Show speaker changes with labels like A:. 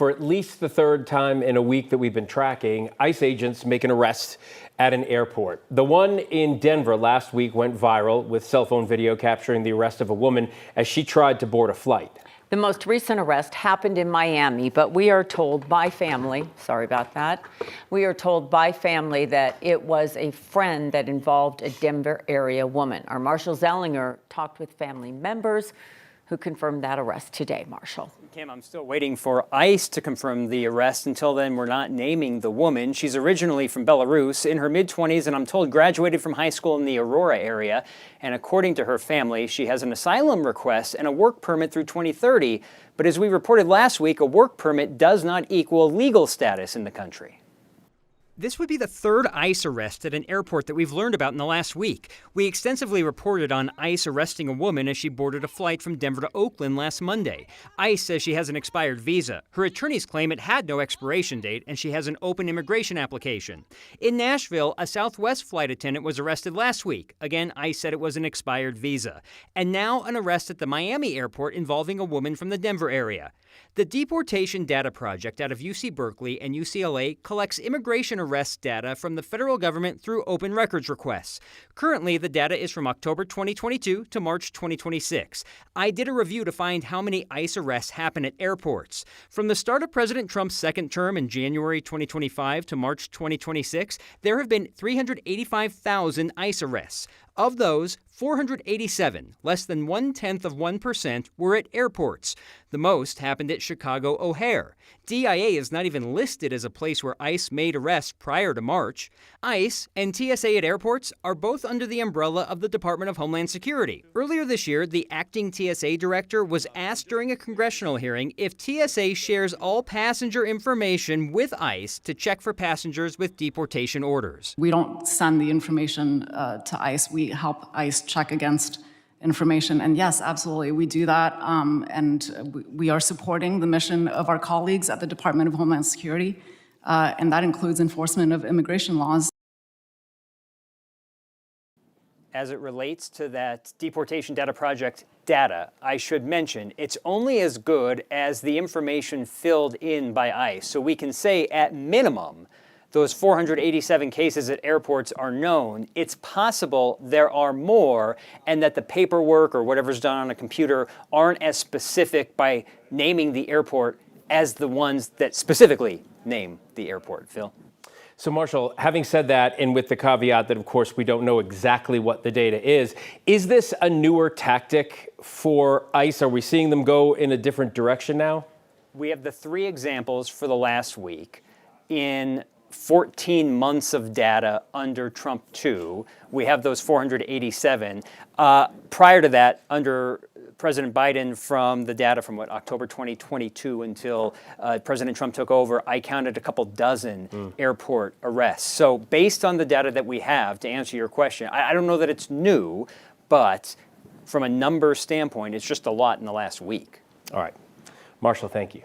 A: For at least the third time in a week that we've been tracking, ICE agents make an arrest at an airport. The one in Denver last week went viral with cell phone video capturing the arrest of a woman as she tried to board a flight.
B: The most recent arrest happened in Miami, but we are told by family, sorry about that, we are told by family that it was a friend that involved a Denver area woman. Our Marshall Zellinger talked with family members who confirmed that arrest today. Marshall.
C: Kim, I'm still waiting for ICE to confirm the arrest. Until then, we're not naming the woman. She's originally from Belarus, in her mid-20s, and I'm told graduated from high school in the Aurora area. And according to her family, she has an asylum request and a work permit through 2030. But as we reported last week, a work permit does not equal legal status in the country. This would be the third ICE arrest at an airport that we've learned about in the last week. We extensively reported on ICE arresting a woman as she boarded a flight from Denver to Oakland last Monday. ICE says she has an expired visa. Her attorneys claim it had no expiration date, and she has an open immigration application. In Nashville, a Southwest flight attendant was arrested last week. Again, ICE said it was an expired visa. And now an arrest at the Miami airport involving a woman from the Denver area. The Deportation Data Project out of UC Berkeley and UCLA collects immigration arrest data from the federal government through open records requests. Currently, the data is from October 2022 to March 2026. I did a review to find how many ICE arrests happen at airports. From the start of President Trump's second term in January 2025 to March 2026, there have been 385,000 ICE arrests. Of those, 487, less than 0.1%, were at airports. The most happened at Chicago O'Hare. DIA is not even listed as a place where ICE made arrests prior to March. ICE and TSA at airports are both under the umbrella of the Department of Homeland Security. Earlier this year, the acting TSA director was asked during a congressional hearing if TSA shares all passenger information with ICE to check for passengers with deportation orders.
D: We don't send the information to ICE. We help ICE check against information. And yes, absolutely, we do that. And we are supporting the mission of our colleagues at the Department of Homeland Security, and that includes enforcement of immigration laws.
C: As it relates to that Deportation Data Project data, I should mention it's only as good as the information filled in by ICE. So we can say at minimum, those 487 cases at airports are known. It's possible there are more, and that the paperwork or whatever's done on a computer aren't as specific by naming the airport as the ones that specifically name the airport. Phil?
A: So, Marshall, having said that, and with the caveat that, of course, we don't know exactly what the data is this a newer tactic for ICE? Are we seeing them go in a different direction now?
C: We have the three examples for the last week. In 14 months of data under Trump 2. We have those 487. Prior to that, under President Biden, from the data from October 2022 until President Trump took over, I counted a couple dozen airport arrests. So based on the data that we have, to answer your question, I don't know that it's new, but from a number standpoint, it's just a lot in the last week.
A: All right. Marshall, thank you.